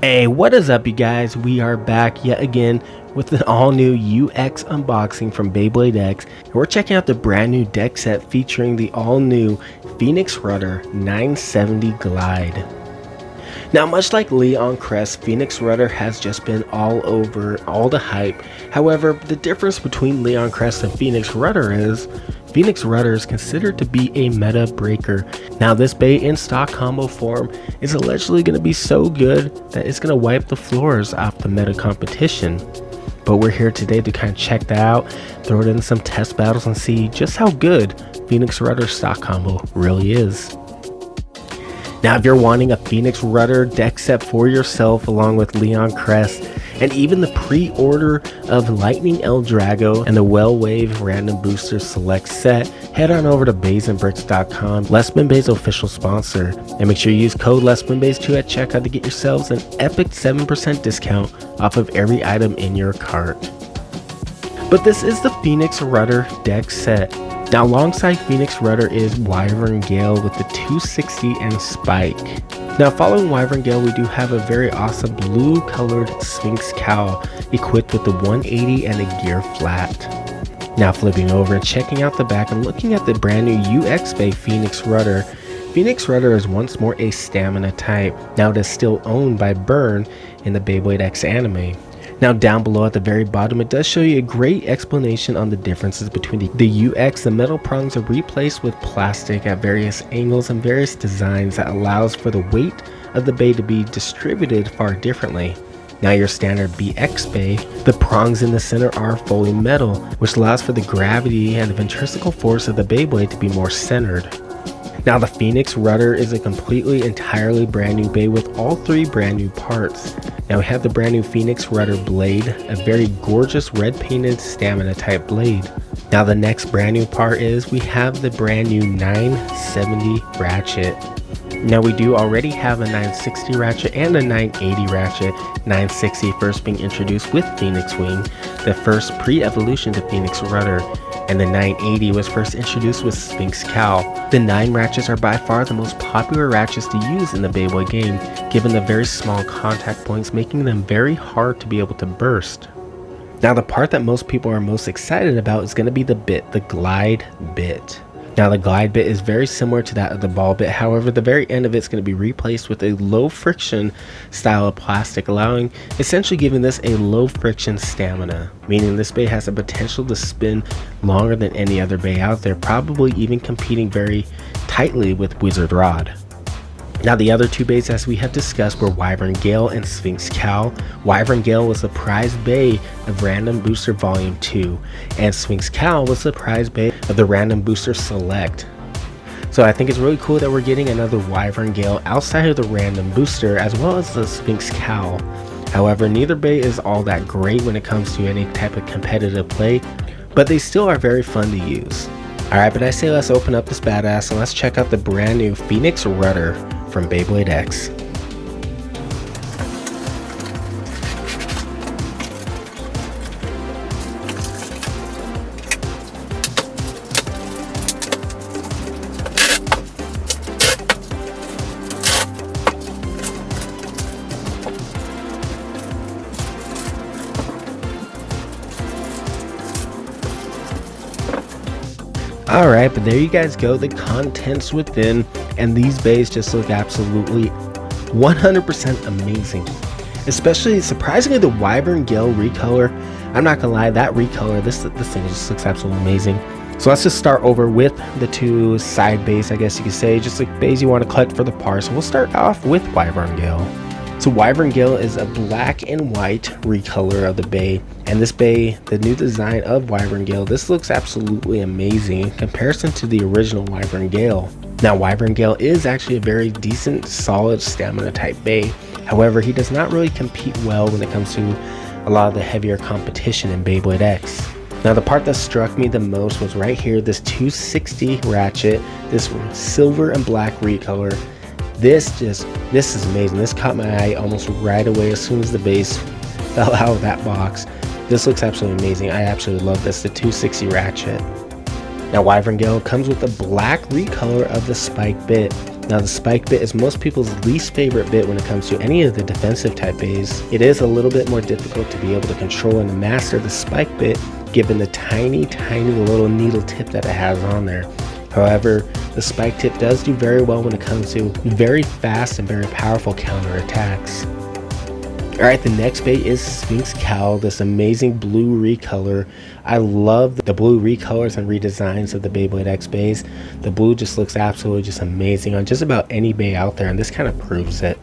Hey, what is up, you guys? We are back yet again with an all-new UX unboxing from Beyblade X, and we're checking out the brand new deck set featuring the all-new Phoenix Rudder 970 Glide. Now, much like Leon Crest, Phoenix Rudder has just been all over all the hype. However, the difference between Leon Crest and Phoenix Rudder is Phoenix Rudder is considered to be a meta breaker. Now, this Bey in stock combo form is allegedly going to be so good that it's going to wipe the floors off the meta competition. But we're here today to kind of check that out, throw it in some test battles and see just how good Phoenix Rudder stock combo really is. Now, if you're wanting a Phoenix Rudder deck set for yourself along with Leon Crest and even the pre-order of Lightning El Drago and the Well Wave Random Booster Select set, head on over to beysandbricks.com, LessManBey's official sponsor, and make sure you use code LessManBeys2 at checkout to get yourselves an epic 7% discount off of every item in your cart. But this is the Phoenix Rudder deck set. Now, alongside Phoenix Rudder is Wyvern Gale with the 260 and Spike. Now, following Wyvern Gale, we do have a very awesome blue colored Sphinx Cowl equipped with the 180 and a gear flat. Now, flipping over and checking out the back and looking at the brand new UX Bey Phoenix Rudder. Phoenix Rudder is once more a stamina type. Now, it is still owned by Burn in the Beyblade X anime. Now, down below at the very bottom, it does show you a great explanation on the differences between the UX. The metal prongs are replaced with plastic at various angles and various designs that allows for the weight of the Bey to be distributed far differently. Now, your standard BX Bey, the prongs in the center are fully metal, which allows for the gravity and the ventricular force of the Beyblade to be more centered. Now, the Phoenix Rudder is a completely entirely brand new Bey with all three brand new parts. Now, we have the brand new Phoenix Rudder blade, a very gorgeous red painted stamina type blade. Now, the next brand new part is we have the brand new 970 Ratchet. Now, we do already have a 960 Ratchet and a 980 Ratchet, 960 first being introduced with Phoenix Wing, the first pre-evolution to Phoenix Rudder, and the 980 was first introduced with Sphinx Cowl. The 9 Ratchets are by far the most popular Ratchets to use in the Beyblade game, given the very small contact points, making them very hard to be able to burst. Now, the part that most people are most excited about is going to be the bit, the glide bit. Now, the glide bit is very similar to that of the ball bit. However, the very end of it's going to be replaced with a low friction style of plastic, allowing essentially giving this a low friction stamina, meaning this Bey has the potential to spin longer than any other Bey out there, probably even competing very tightly with Wizard Rod. Now, the other two Beys, as we have discussed, were Wyvern Gale and Sphinx Cowl. Wyvern Gale was the prize Bey of Random Booster Volume 2, and Sphinx Cowl was the prize Bey of the Random Booster Select. So I think it's really cool that we're getting another Wyvern Gale outside of the Random Booster, as well as the Sphinx Cowl. However, neither Bey is all that great when it comes to any type of competitive play, but they still are very fun to use. Alright, but I say let's open up this badass and let's check out the brand new Phoenix Rudder from Beyblade X. Alright, but there you guys go, the contents within, and these Beys just look absolutely 100% amazing. Especially, surprisingly, the Wyvern Gale recolor. I'm not gonna lie, that recolor, this thing just looks absolutely amazing. So let's just start over with the two side Beys, I guess you could say, just like Beys you want to collect for the parts. So we'll start off with Wyvern Gale. So Wyvern Gale is a black and white recolor of the Bey, and this Bey, the new design of Wyvern Gale, this looks absolutely amazing in comparison to the original Wyvern Gale. Now, Wyvern Gale is actually a very decent, solid stamina type Bey. However, he does not really compete well when it comes to a lot of the heavier competition in Beyblade X. Now, the part that struck me the most was right here, this 260 Ratchet, this silver and black recolor. This is amazing. This caught my eye almost right away as soon as the base fell out of that box. This looks absolutely amazing. I absolutely love this, the 260 Ratchet. Now, Wyvern Gale comes with a black recolor of the Spike bit. Now the spike bit is most people's least favorite bit when it comes to any of the defensive type beys. It is a little bit more difficult to be able to control and master the spike bit given the tiny little needle tip that it has on there. However, the spike tip does do very well when it comes to very fast and very powerful counter attacks. Alright, the next bey is Sphinx Cowl, this amazing blue recolor. I love the blue recolors and redesigns of the Beyblade X beys. The blue just looks absolutely just amazing on just about any bey out there, and this kind of proves it.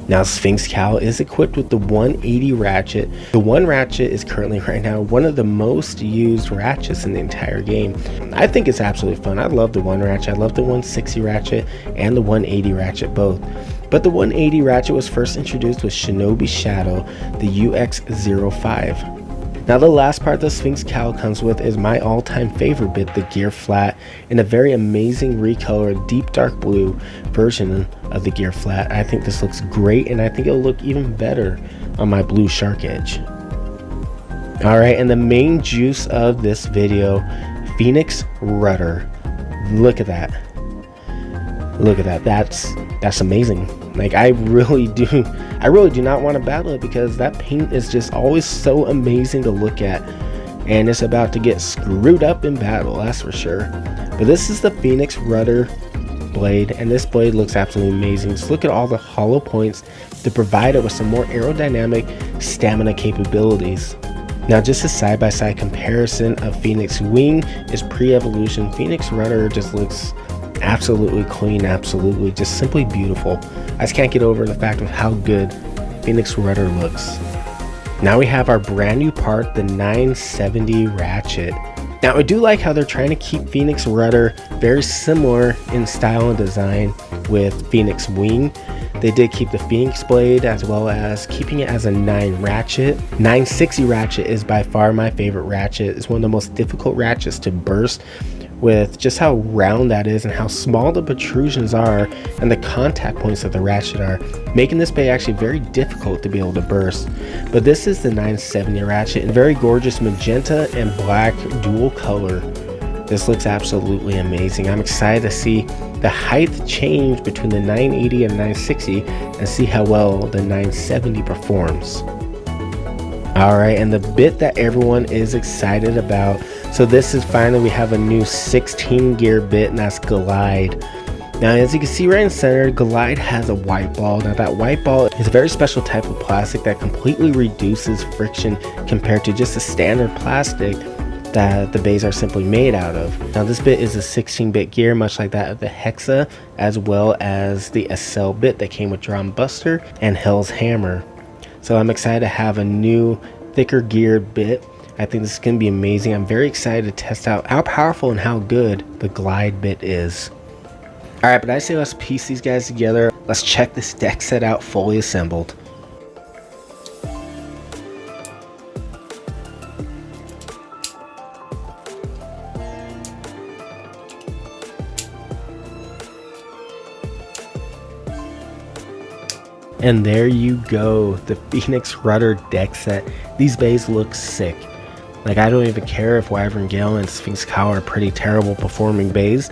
Now Sphinx Cowl is equipped with the 180 Ratchet. The one Ratchet is currently right now one of the most used Ratchets in the entire game. I think it's absolutely fun. I love the one Ratchet, I love the 160 Ratchet and the 180 Ratchet both. But the 180 Ratchet was first introduced with Shinobi Shadow, the UX 05. Now the last part the Sphinx Cowl comes with is my all-time favorite bit, the gear flat, in a very amazing recolored deep dark blue version of the gear flat. I think this looks great, and I think it'll look even better on my blue shark edge. Alright, and the main juice of this video, Phoenix Rudder. Look at that. Look at that. That's amazing. Like, I really do not want to battle it because that paint is just always so amazing to look at, and it's about to get screwed up in battle, that's for sure. But this is the Phoenix Rudder blade, and this blade looks absolutely amazing. Just look at all the hollow points to provide it with some more aerodynamic stamina capabilities. Now, just a side-by-side comparison of Phoenix Wing is pre-evolution. Phoenix Rudder just looks absolutely clean, absolutely just simply beautiful. I just can't get over the fact of how good Phoenix Rudder looks. Now we have our brand new part, the 970 Ratchet. Now I do like how they're trying to keep Phoenix Rudder very similar in style and design with Phoenix Wing. They did keep the Phoenix blade as well as keeping it as a 9 Ratchet. 960 Ratchet is by far my favorite Ratchet. It's one of the most difficult Ratchets to burst, with just how round that is and how small the protrusions are and the contact points of the Ratchet are, making this bey actually very difficult to be able to burst. But this is the 970 Ratchet in very gorgeous magenta and black dual color. This looks absolutely amazing. I'm excited to see the height change between the 980 and 960 and see how well the 970 performs. Alright, and the bit that everyone is excited about, so this is finally, we have a new 16 gear bit, and that's Glide. Now as you can see right in center, Glide has a white ball. Now that white ball is a very special type of plastic that completely reduces friction compared to just a standard plastic that the beys are simply made out of. Now this bit is a 16-bit gear, much like that of the Hexa, as well as the SL bit that came with Drum Buster and Hell's Hammer. So I'm excited to have a new thicker geared bit. I think this is going to be amazing. I'm very excited to test out how powerful and how good the Glide bit is. Alright, but I say let's piece these guys together. Let's check this deck set out fully assembled. And there you go, the Phoenix Rudder deck set. These beys look sick. Like, I don't even care if Wyvern, Gale, and Sphinx Cowl are pretty terrible performing beys,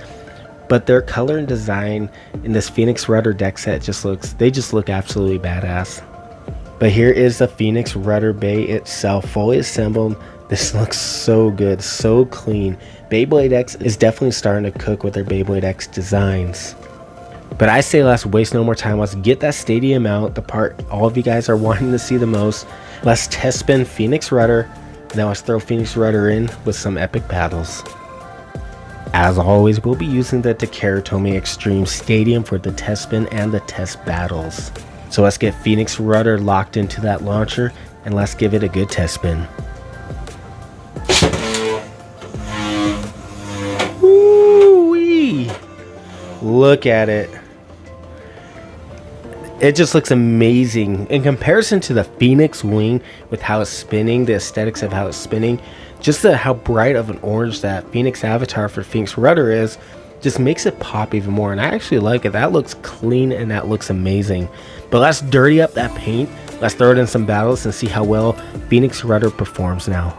but their color and design in this Phoenix Rudder deck set just look absolutely badass. But here is the Phoenix Rudder bey itself, fully assembled. This looks so good, so clean. Beyblade X is definitely starting to cook with their Beyblade X designs. But I say let's waste no more time. Let's get that stadium out, the part all of you guys are wanting to see the most. Let's test spin Phoenix Rudder. Now let's throw Phoenix Rudder in with some epic battles. As always, we'll be using the Takeratomi Extreme Stadium for the test spin and the test battles. So let's get Phoenix Rudder locked into that launcher and let's give it a good test spin. Woo-wee! Look at it. It just looks amazing in comparison to the Phoenix Wing with how it's spinning, the aesthetics of how it's spinning. Just how bright of an orange that Phoenix avatar for Phoenix Rudder is just makes it pop even more, and I actually like it. That looks clean and that looks amazing. But let's dirty up that paint. Let's throw it in some battles and see how well Phoenix Rudder performs now.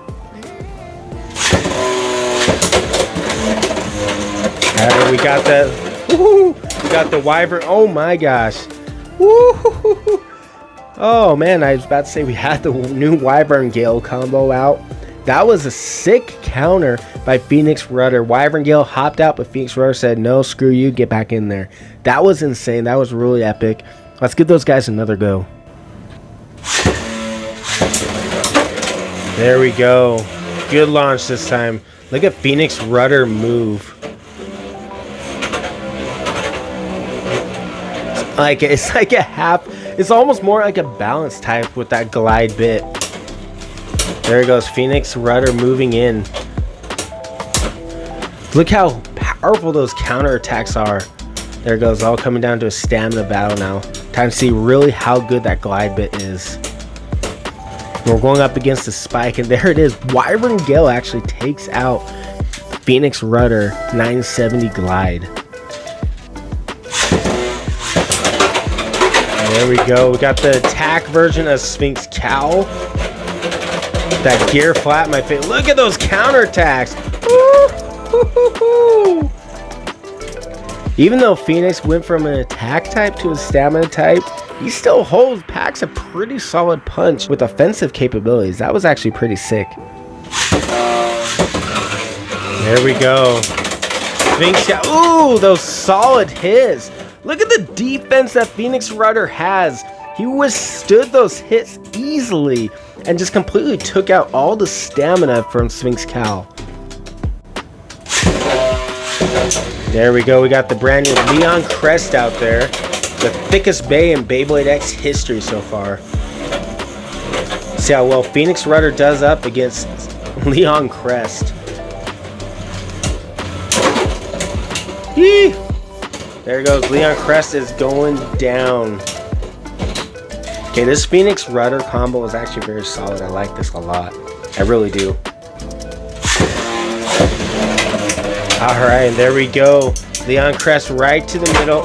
Alright, we got that. Woohoo! got the Wyvern. Oh my gosh. Woo! Oh man, I was about to say we had the new Wyvern Gale combo out. That was a sick counter by Phoenix Rudder. Wyvern Gale hopped out, but Phoenix Rudder said, no, screw you, get back in there. That was insane. That was really epic. Let's give those guys another go. There we go. Good launch this time. Look at Phoenix Rudder move. It's like a half. It's almost more like a balance type with that glide bit. There goes Phoenix Rudder moving in. Look how powerful those counter attacks are. There goes, all coming down to a stamina battle now. Time to see really how good that glide bit is. We're going up against the spike, and there it is. Wyvern Gale actually takes out Phoenix Rudder 970 glide. There we go. We got the attack version of Sphinx Cowl. That gear flat in my face. Look at those counterattacks. Even though Phoenix went from an attack type to a stamina type, he still packs a pretty solid punch with offensive capabilities. That was actually pretty sick. There we go. Sphinx. Ooh, those solid hits. Look at the defense that Phoenix Rudder has. He withstood those hits easily and just completely took out all the stamina from Sphinx Cowl. There we go. We got the brand new Leon Crest out there. The thickest Bey in Beyblade X history so far. See how well Phoenix Rudder does up against Leon Crest. Yee! There goes. Leon Crest is going down. Okay, this Phoenix Rudder combo is actually very solid. I like this a lot. I really do. Alright, and there we go. Leon Crest right to the middle.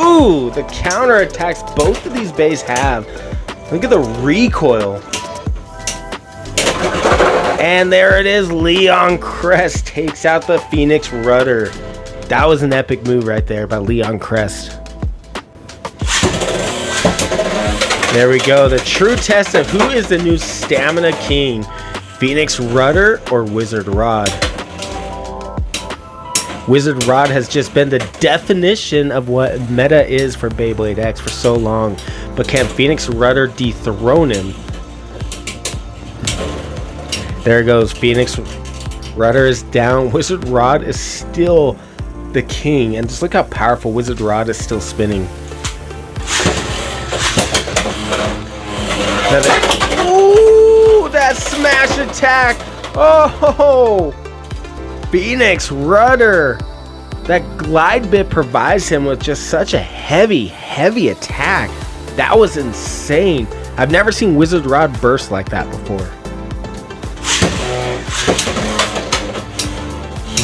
Ooh, the counter attacks both of these bays have. Look at the recoil. And there it is. Leon Crest takes out the Phoenix Rudder. That was an epic move right there by Leon Crest. There we go. The true test of who is the new stamina king. Phoenix Rudder or Wizard Rod. Wizard Rod has just been the definition of what meta is for Beyblade X for so long. But can Phoenix Rudder dethrone him? There goes. Phoenix Rudder is down. Wizard Rod is still the king. And just look how powerful Wizard Rod is still spinning. Ooh, that smash attack. Oh, Phoenix Rudder. That glide bit provides him with just such a heavy attack. That was insane. I've never seen Wizard Rod burst like that before.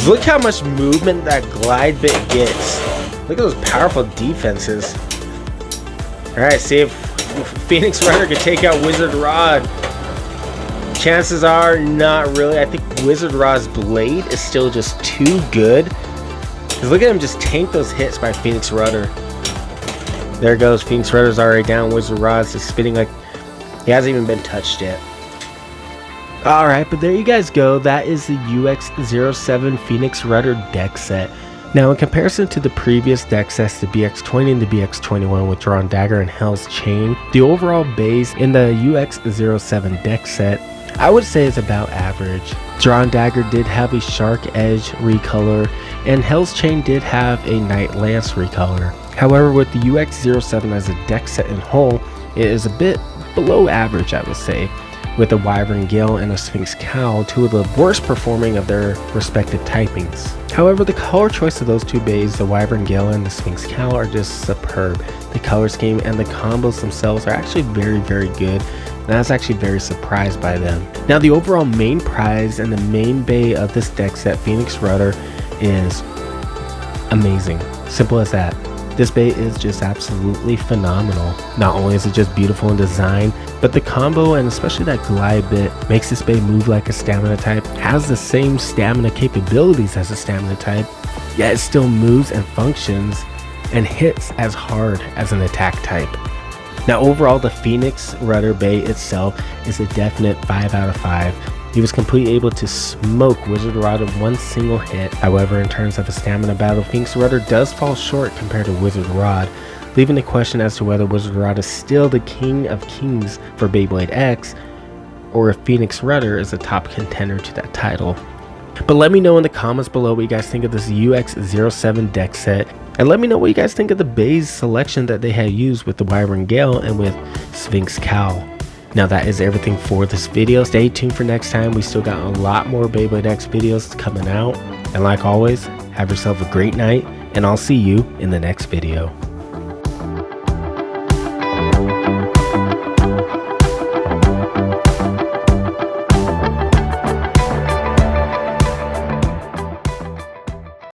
Look how much movement that glide bit gets. Look at those powerful defenses. Alright, see if Phoenix Rudder could take out Wizard Rod. Chances are not really. I think Wizard Rod's blade is still just too good. Because look at him just tank those hits by Phoenix Rudder. There goes. Phoenix Rudder's already down. Wizard Rod's just spinning like he hasn't even been touched yet. Alright, but there you guys go. That is the UX07 Phoenix Rudder deck set. Now, in comparison to the previous deck sets, the BX20 and the BX21 with Drawn Dagger and Hell's Chain, the overall base in the UX07 deck set, I would say is about average. Drawn Dagger did have a Shark Edge recolor, and Hell's Chain did have a Night Lance recolor. However, with the UX07 as a deck set in whole, it is a bit below average, I would say, with a Wyvern Gale and a Sphinx Cowl, two of the worst performing of their respective typings. However, the color choice of those two bays, the Wyvern Gale and the Sphinx Cowl, are just superb. The color scheme and the combos themselves are actually very good, and I was actually very surprised by them. Now, the overall main prize and the main bay of this deck set, Phoenix Rudder, is amazing. Simple as that. This bay is just absolutely phenomenal. Not only is it just beautiful in design, but the combo and especially that glide bit makes this bay move like a stamina type, has the same stamina capabilities as a stamina type, yet it still moves and functions and hits as hard as an attack type. Now overall, the Phoenix Rudder Bey itself is a definite 5 out of 5. He was completely able to smoke Wizard Rod in one single hit. However, in terms of a stamina battle, Phoenix Rudder does fall short compared to Wizard Rod, leaving the question as to whether Wizard Rod is still the king of kings for Beyblade X, or if Phoenix Rudder is a top contender to that title. But let me know in the comments below what you guys think of this UX07 deck set, and let me know what you guys think of the beys selection that they had used with the Wyvern Gale and with Sphinx Cowl. Now that is everything for this video. Stay tuned for next time. We still got a lot more Beyblade X videos coming out, and like always, have yourself a great night, and I'll see you in the next video.